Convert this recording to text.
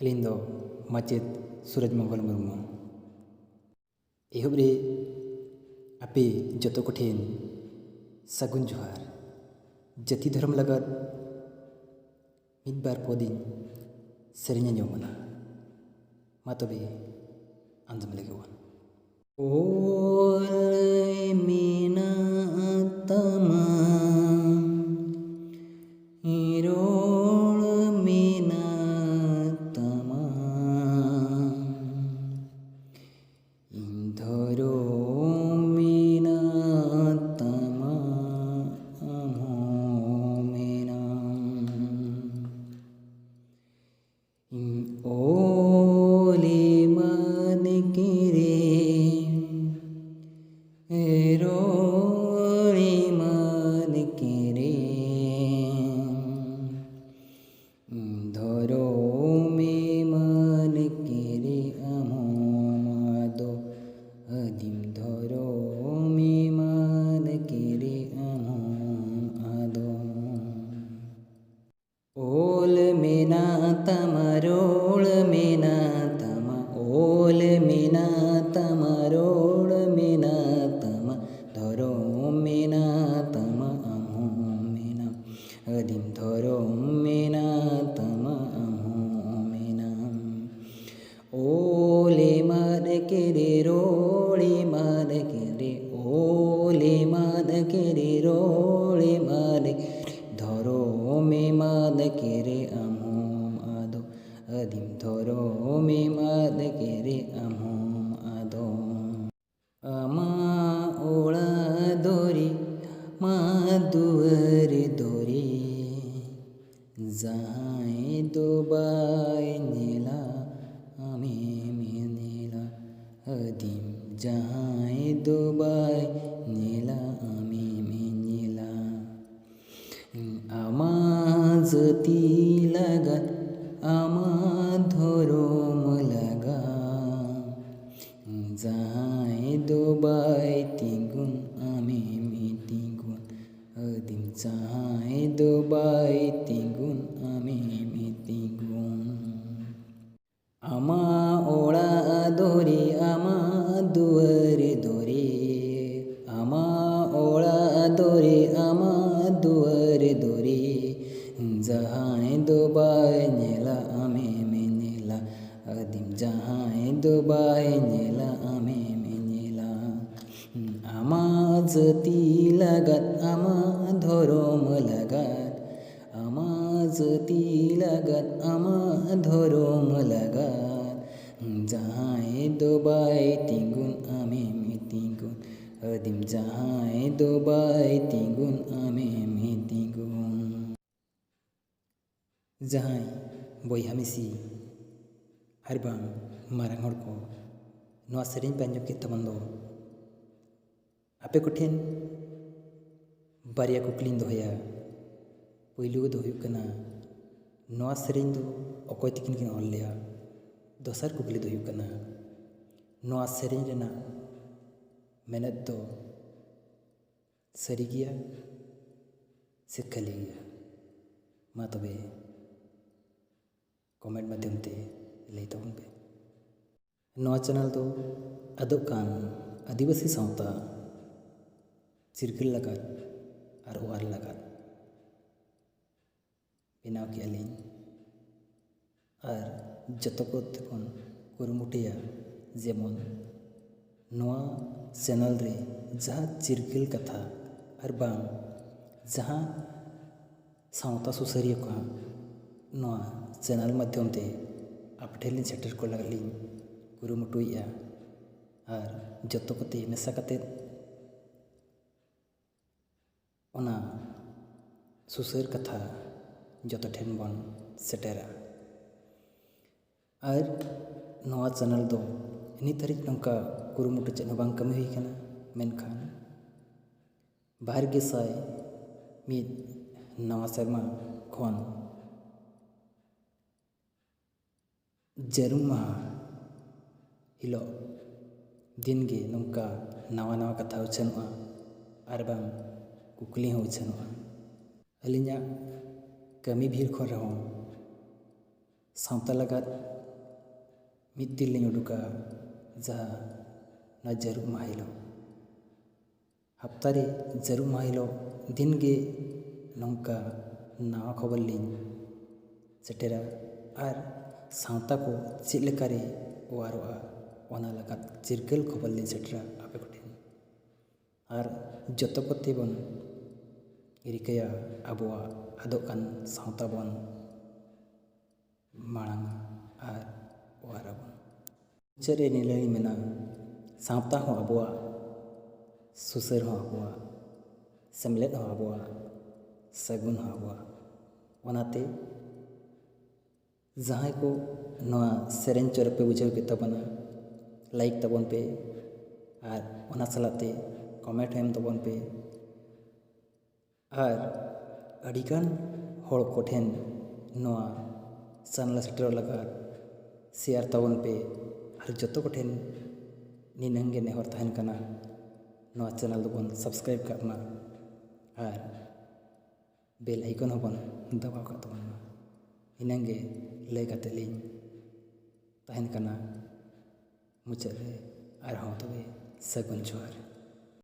ᱟᱹᱞᱤᱧ ᱫᱚ ᱢᱟᱪᱮᱫ ᱥᱩᱨᱚᱡᱽ ᱢᱚᱝᱜᱚᱞ ᱢᱩᱨᱢᱩ᱾ ᱮᱦᱚᱵ ᱨᱮ ᱟᱯᱮ ᱡᱚᱛᱚ ᱠᱚᱴᱷᱮᱱ ᱥᱟᱹᱜᱩᱱ ᱡᱚᱦᱟᱨ᱾ ᱡᱟᱹᱛᱤ ᱫᱷᱚᱨᱚᱢ ᱞᱟᱜᱟᱫ ᱢᱤᱫ ᱵᱟᱨ ᱯᱚᱫᱤᱧ ᱥᱮᱨᱮᱧ ᱟᱸᱡᱚᱢᱚᱜ ᱠᱟᱱᱟ, ᱢᱟ ᱛᱚᱵᱮ ᱟᱸᱡᱚᱢ ᱞᱮᱜᱮ ᱵᱚᱱ᱾ ᱚᱞ ᱢᱮᱱᱟᱜ ᱛᱟᱢᱟ, ᱨᱚᱲ ᱢᱮᱱᱟᱜ ᱛᱟᱢᱟ, ᱤᱧ ᱫᱷᱚᱨᱚᱢ ᱢᱮᱱᱟᱜ ᱛᱟᱢᱟ, ᱟᱢ ᱦᱚᱸ ᱢᱮᱱᱟᱢ᱾ ᱤᱧ ᱚᱞ ᱮᱢᱟᱱ ᱠᱮᱨᱮ, ᱨᱚᱲ ᱮᱢᱟᱱ ᱠᱮᱨᱮ, ধরম মান কেরে আম আদো আদিম ধরম মান কেরে আম আদো। ওল মেনা তামা রোল মেনা তামা, ওল মেনা তামা রোল মেনা তামা, ধরম মেনা তামা আম মেনা, আদিম ধরম মেনা তামা আম মেনাম। ওলে মান কেরে রোলে মান কেরে, ওলে মান কেরে রোলে মান ধরমে মান কেরে আম আদো আদিম ধরমে মান কেরে আম আদো। আমা ওড়া দরে মা দুয়ার দরে, যাহাই দোবাই নীলা আমি মেনেলা, আদিম যাহাই দোবাই নীলা আমি মেনেলা। আমা জাতি লাগাত আমা ধরম লাগা, যাহাই দোবাই তিগুন আমি তিগুন, আদিম যাহাই দোবাই তিগুন আমি তিগুন। আমা ওড়া দরে আমা দুয়ার দরে, আমা ওড়া দরে আমা দুয়ার দরে, যাহাই দোবাই নেলা আমি মেনেলা, আদিম যাহাই দোবাই নেলা আমি মেনেলা। আমা জাতি লাগাত আমা ধরম লাগাত, আমা জাতি লাগাত আমা ধরম লাগাত, যাহাই দোবাই তিগুন আমি তিগুন, আদিম যাহাই দোবাই তিগুন আমি তিগুন। ᱡᱟᱦᱟᱸᱭ ᱵᱚᱭᱦᱟ ᱢᱤᱥᱤ ᱟᱨ ᱵᱟᱝ ᱢᱟᱨᱟᱝ ᱦᱚᱲ ᱠᱚ ᱱᱚᱣᱟ ᱥᱮᱨᱮᱧ ᱯᱮ ᱟᱸᱡᱚᱢ ᱠᱮᱫ ᱛᱟᱵᱚᱱ ᱫᱚ, ᱟᱯᱮ ᱠᱚᱴᱷᱮᱱ ᱵᱟᱨᱭᱟ ᱠᱩᱠᱞᱤᱧ ᱫᱚᱦᱚᱭᱟ᱾ ᱯᱳᱭᱞᱳ ᱫᱚ ᱦᱩᱭᱩᱜ ᱠᱟᱱᱟ, ᱱᱚᱣᱟ ᱥᱮᱨᱮᱧ ᱫᱚ ᱚᱠᱚᱭ ᱛᱟᱹᱠᱤᱱ ᱠᱤᱱ ᱚᱞ ᱞᱮᱜᱼᱟ? ᱫᱚᱥᱟᱨ ᱠᱩᱠᱞᱤ ᱫᱚ ᱦᱩᱭᱩᱜ ᱠᱟᱱᱟ, ᱱᱚᱣᱟ ᱥᱮᱨᱮᱧ ᱨᱮᱱᱟᱜ ᱢᱮᱱᱮᱫ ᱫᱚ ᱥᱟᱹᱨᱤ ᱜᱮᱭᱟ ᱥᱮ ᱠᱷᱟᱹᱞᱤ ᱜᱮᱭᱟ? ᱢᱟ ᱛᱚᱵᱮ ᱠᱚᱢᱮᱱᱴ ᱢᱟᱫᱽᱫᱷᱚᱢ ᱛᱮ ᱞᱟᱹᱭ ᱛᱟᱵᱚᱱ ᱯᱮ᱾ ᱱᱚᱣᱟ ᱪᱮᱱᱮᱞ ᱫᱚ ᱟᱫᱚᱜ ᱠᱟᱱ ᱟᱹᱫᱤᱵᱟᱹᱥᱤ ᱥᱟᱶᱛᱟ ᱪᱤᱨᱜᱟᱹᱞ ᱞᱟᱜᱟᱫ ᱟᱨ ᱚᱣᱟᱨ ᱞᱟᱜᱟᱫ ᱵᱮᱱᱟᱣ ᱠᱮᱜᱼᱟ ᱞᱤᱧ, ᱟᱨ ᱡᱚᱛᱚ ᱠᱚ ᱛᱮᱵᱚᱱ ᱠᱩᱨᱩᱢᱩᱴᱩᱭᱟ ᱡᱮᱢᱚᱱ ᱱᱚᱣᱟ ᱪᱮᱱᱮᱞ ᱨᱮ ᱡᱟᱦᱟᱸ ᱪᱤᱨᱜᱟᱹᱞ ᱠᱟᱛᱷᱟ ᱟᱨ ᱵᱟᱝ ᱡᱟᱦᱟᱸ ᱥᱟᱶᱛᱟ ᱥᱩᱥᱟᱹᱨᱤᱭᱟᱹ ᱠᱚ ᱱᱚᱣᱟ ᱪᱮᱱᱮᱞ ᱢᱟᱫᱽᱫᱷᱚᱢ ᱛᱮ ᱟᱯᱮ ᱴᱷᱮᱱ ᱞᱤᱧ ᱥᱮᱴᱮᱨ ᱠᱚ ᱞᱟᱹᱜᱤᱫ ᱞᱤᱧ ᱠᱩᱨᱩᱢᱩᱴᱩᱭᱮᱫᱼᱟ, ᱟᱨ ᱡᱚᱛᱚ ᱠᱚᱛᱮ ᱢᱮᱥᱟ ᱠᱟᱛᱮᱫ ᱚᱱᱟ ᱥᱩᱥᱟᱹᱨ ᱠᱟᱛᱷᱟ ᱡᱚᱛᱚ ᱴᱷᱮᱱ ᱵᱚᱱ ᱥᱮᱴᱮᱨᱟ᱾ ᱟᱨ ᱱᱚᱣᱟ ᱪᱮᱱᱮᱞ ᱫᱚ ᱱᱤᱛ ᱦᱟᱹᱨᱤᱡ ᱱᱚᱝᱠᱟ ᱠᱩᱨᱩᱢᱩᱴᱩ ᱪᱮᱫ ᱦᱚᱸ ᱵᱟᱝ ᱠᱟᱹᱢᱤ ᱦᱩᱭ ᱠᱟᱱᱟ, ᱢᱮᱱᱠᱷᱟᱱ 2001 ᱱᱟᱣᱟ ᱥᱮᱨᱢᱟ ᱠᱷᱚᱱ ᱡᱟᱹᱨᱩᱢ ᱢᱟᱦᱟ ᱦᱤᱞᱳᱜ ᱫᱤᱱᱜᱮ ᱱᱚᱝᱠᱟ ᱱᱟᱣᱟ ᱱᱟᱣᱟ ᱠᱟᱛᱷᱟ ᱩᱪᱷᱟᱹᱱᱚᱜᱼᱟ ᱟᱨ ᱵᱟᱝ ᱠᱩᱠᱞᱤ ᱦᱚᱸ ᱩᱪᱷᱟᱹᱱᱚᱜᱼᱟ। ᱟᱹᱞᱤᱧᱟᱜ ᱠᱟᱹᱢᱤ ᱵᱷᱤᱲ ᱠᱷᱚᱱ ᱨᱮᱦᱚᱸ ᱥᱟᱶᱛᱟ ᱞᱟᱜᱟᱫ ᱢᱤᱫ ᱫᱤᱱ ᱞᱤᱧ ᱩᱰᱩᱠᱟ, ᱡᱟᱦᱟᱸ ᱱᱚᱣᱟ ᱡᱟᱹᱨᱩᱢ ᱢᱟᱦᱟ ᱦᱤᱞᱳᱜ᱾ ᱦᱟᱯᱛᱟᱨᱮ ᱡᱟᱹᱨᱩᱢ ᱢᱟᱦᱟ ᱦᱤᱞᱳᱜ ᱫᱤᱱᱜᱮ ᱱᱚᱝᱠᱟ ᱱᱟᱣᱟ ᱠᱷᱚᱵᱚᱨ ᱞᱤᱧ ᱥᱮᱴᱮᱨᱟ ᱟᱨ ᱥᱟᱶᱛᱟ ᱠᱚ ᱪᱮᱫ ᱞᱮᱠᱟᱨᱮ ᱚᱣᱟᱨᱚᱜᱼᱟ ᱚᱱᱟ ᱞᱟᱜᱟᱫ ᱪᱤᱨᱜᱟᱹᱞ ᱠᱷᱚᱵᱚᱨ ᱞᱤᱧ ᱥᱮᱴᱮᱨᱟ ᱟᱯᱮ ᱠᱚᱴᱷᱮᱱ᱾ ᱟᱨ ᱡᱚᱛᱚ ᱠᱚᱛᱮ ᱵᱚᱱ ᱨᱤᱠᱟᱹᱭᱟ ᱟᱵᱚᱣᱟᱜ ᱟᱫᱚᱜ ᱠᱟᱱ ᱥᱟᱶᱛᱟ ᱵᱚᱱ ᱢᱟᱲᱟᱝᱟ ᱟᱨ ᱚᱣᱟᱨᱟᱵᱚᱱ᱾ ᱢᱩᱪᱟᱹᱫ ᱨᱮ ᱱᱤᱭᱟᱹ ᱢᱮᱱᱟ, ᱥᱟᱶᱛᱟ ᱦᱚᱸ ᱟᱵᱚᱣᱟᱜ, ᱥᱩᱥᱟᱹᱨ ᱦᱚᱸ ᱟᱵᱚᱣᱟᱜ, ᱥᱮᱢᱞᱮᱫ ᱦᱚᱸ ᱟᱵᱚᱣᱟᱜ, ᱥᱟᱹᱜᱩᱱ ᱦᱚᱸ ᱟᱵᱚᱣᱟᱜ᱾ ᱚᱱᱟᱛᱮ ᱡᱟᱦᱟᱸᱭ ᱠᱚ ᱱᱚᱣᱟ ᱥᱮᱨᱮᱧ ᱪᱚᱨᱚᱠ ᱯᱮ ᱵᱩᱡᱷᱟᱹᱣ ᱠᱮᱫ ᱛᱟᱵᱚᱱᱟ, ᱞᱟᱭᱤᱠ ᱛᱟᱵᱚᱱ ᱯᱮ ᱟᱨ ᱚᱱᱟ ᱥᱟᱞᱟᱜ ᱛᱮ ᱠᱚᱢᱮᱱᱴ ᱮᱢ ᱛᱟᱵᱚᱱ ᱯᱮ ᱟᱨ ᱟᱹᱰᱤᱜᱟᱱ ᱦᱚᱲ ᱠᱚᱴᱷᱮᱱ ᱱᱚᱣᱟ ᱪᱮᱱᱮᱞ ᱥᱮᱴᱮᱨᱚᱜ ᱞᱟᱜᱟᱫ ᱥᱮᱭᱟᱨ ᱛᱟᱵᱚᱱ ᱯᱮ᱾ ᱟᱨ ᱡᱚᱛᱚ ᱠᱚᱴᱷᱮᱱ ᱱᱤᱱᱟᱹᱝ ᱜᱮ ᱱᱮᱦᱚᱨ ᱛᱟᱦᱮᱱ ᱠᱟᱱᱟ, ᱱᱚᱣᱟ ᱪᱮᱱᱮᱞ ᱫᱚᱵᱚᱱ ᱥᱟᱵᱥᱠᱨᱟᱭᱤᱵ ᱠᱟᱜ ᱢᱟ ᱟᱨ ᱵᱮᱞ ᱟᱭᱠᱚᱱ ᱦᱚᱸᱵᱚᱱ ᱫᱟᱵᱟᱣ ᱠᱟᱜ ᱛᱟᱵᱚᱱ ᱢᱟ᱾ ᱤᱱᱟᱹᱝ ᱜᱮ ᱞᱟᱹᱭ ᱠᱟᱛᱮᱫ ᱞᱤᱧ ᱛᱟᱦᱮᱱ ᱠᱟᱱᱟ ᱢᱩᱪᱟᱹᱫ ᱨᱮ᱾ ᱟᱨᱦᱚᱸ ᱛᱚᱵᱮ ᱥᱟᱹᱜᱩᱱ ᱡᱚᱦᱟᱨ᱾